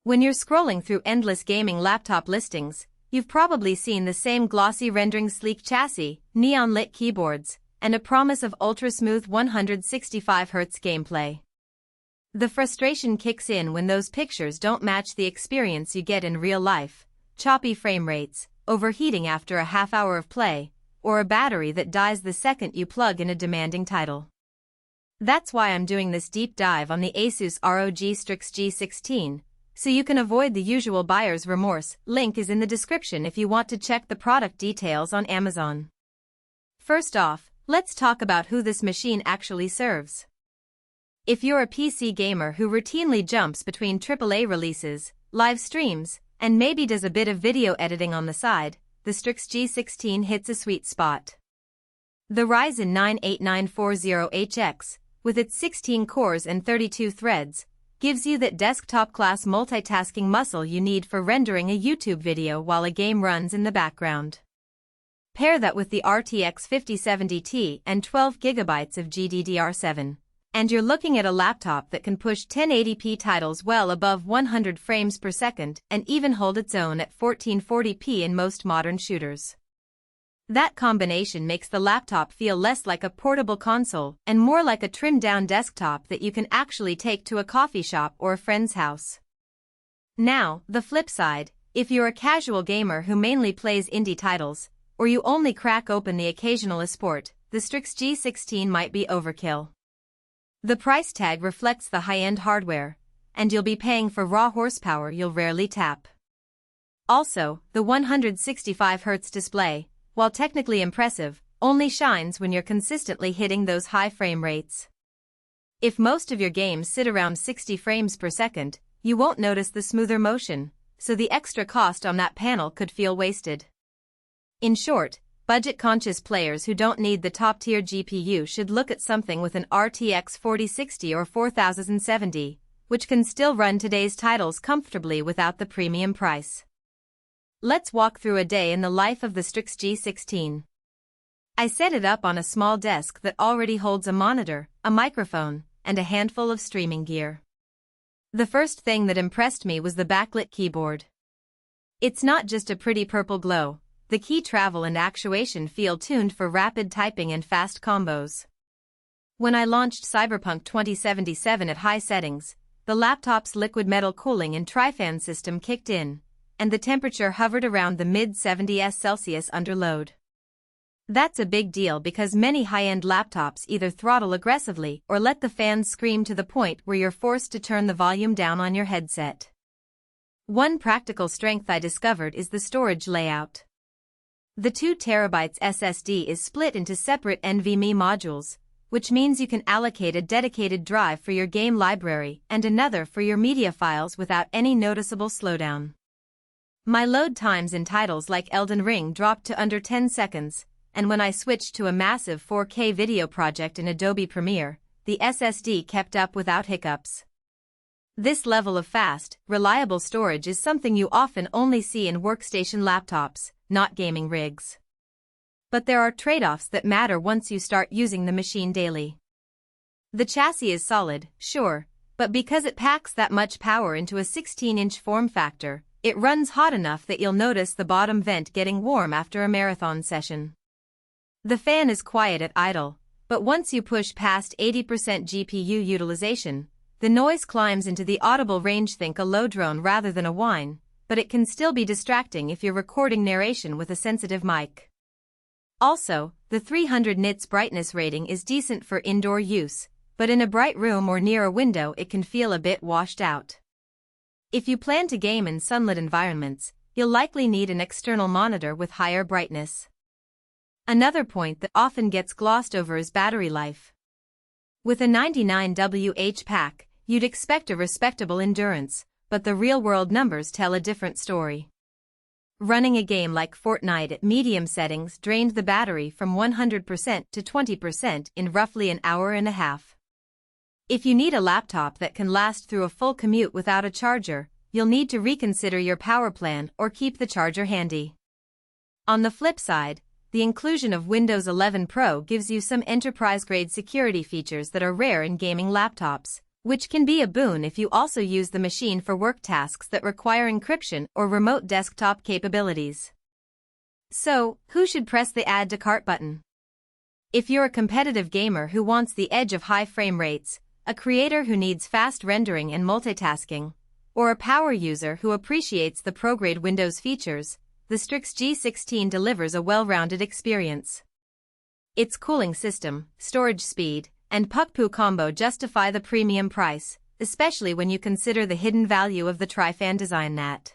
When you're scrolling through endless gaming laptop listings, you've probably seen the same glossy rendering sleek chassis, neon-lit keyboards, and a promise of ultra-smooth 165Hz gameplay. The frustration kicks in when those pictures don't match the experience you get in real life: choppy frame rates, overheating after a half hour of play, or a battery that dies the second you plug in a demanding title. That's why I'm doing this deep dive on the ASUS ROG Strix G16, so you can avoid the usual buyer's remorse. Link is in the description if you want to check the product details on Amazon. First off, let's talk about who this machine actually serves. If you're a PC gamer who routinely jumps between AAA releases, live streams, and maybe does a bit of video editing on the side, the Strix G16 hits a sweet spot. The Ryzen 9 8940HX, with its 16 cores and 32 threads, gives you that desktop-class multitasking muscle you need for rendering a YouTube video while a game runs in the background. Pair that with the RTX 5070 Ti and 12GB of GDDR7, and you're looking at a laptop that can push 1080p titles well above 100 frames per second and even hold its own at 1440p in most modern shooters. That combination makes the laptop feel less like a portable console and more like a trimmed-down desktop that you can actually take to a coffee shop or a friend's house. Now, the flip side: if you're a casual gamer who mainly plays indie titles, or you only crack open the occasional esport, the Strix G16 might be overkill. The price tag reflects the high-end hardware, and you'll be paying for raw horsepower you'll rarely tap. Also, the 165Hz display, while technically impressive, only shines when you're consistently hitting those high frame rates. If most of your games sit around 60 frames per second, you won't notice the smoother motion, so the extra cost on that panel could feel wasted. In short, budget-conscious players who don't need the top-tier GPU should look at something with an RTX 4060 or 4070, which can still run today's titles comfortably without the premium price. Let's walk through a day in the life of the Strix G16. I set it up on a small desk that already holds a monitor, a microphone, and a handful of streaming gear. The first thing that impressed me was the backlit keyboard. It's not just a pretty purple glow. The key travel and actuation feel tuned for rapid typing and fast combos. When I launched Cyberpunk 2077 at high settings, the laptop's liquid metal cooling and tri-fan system kicked in, and the temperature hovered around the mid-70s Celsius under load. That's a big deal because many high-end laptops either throttle aggressively or let the fans scream to the point where you're forced to turn the volume down on your headset. One practical strength I discovered is the storage layout. The 2TB SSD is split into separate NVMe modules, which means you can allocate a dedicated drive for your game library and another for your media files without any noticeable slowdown. My load times in titles like Elden Ring dropped to under 10 seconds, and when I switched to a massive 4K video project in Adobe Premiere, the SSD kept up without hiccups. This level of fast, reliable storage is something you often only see in workstation laptops, not gaming rigs. But there are trade-offs that matter once you start using the machine daily. The chassis is solid, sure, but because it packs that much power into a 16-inch form factor, it runs hot enough that you'll notice the bottom vent getting warm after a marathon session. The fan is quiet at idle, but once you push past 80% GPU utilization, the noise climbs into the audible range. Think a low drone rather than a whine, but it can still be distracting if you're recording narration with a sensitive mic. Also, the 300 nits brightness rating is decent for indoor use, but in a bright room or near a window it can feel a bit washed out. If you plan to game in sunlit environments, you'll likely need an external monitor with higher brightness. Another point that often gets glossed over is battery life. With a 99Wh pack, you'd expect a respectable endurance, but the real-world numbers tell a different story. Running a game like Fortnite at medium settings drained the battery from 100% to 20% in roughly an hour and a half. If you need a laptop that can last through a full commute without a charger, you'll need to reconsider your power plan or keep the charger handy. On the flip side, the inclusion of Windows 11 Pro gives you some enterprise-grade security features that are rare in gaming laptops, which can be a boon if you also use the machine for work tasks that require encryption or remote desktop capabilities. So, who should press the Add to Cart button? If you're a competitive gamer who wants the edge of high frame rates, a creator who needs fast rendering and multitasking, or a power user who appreciates the pro-grade Windows features, the Strix G16 delivers a well-rounded experience. Its cooling system, storage speed, and puck-poo combo justify the premium price, especially when you consider the hidden value of the Tri-Fan design NAT.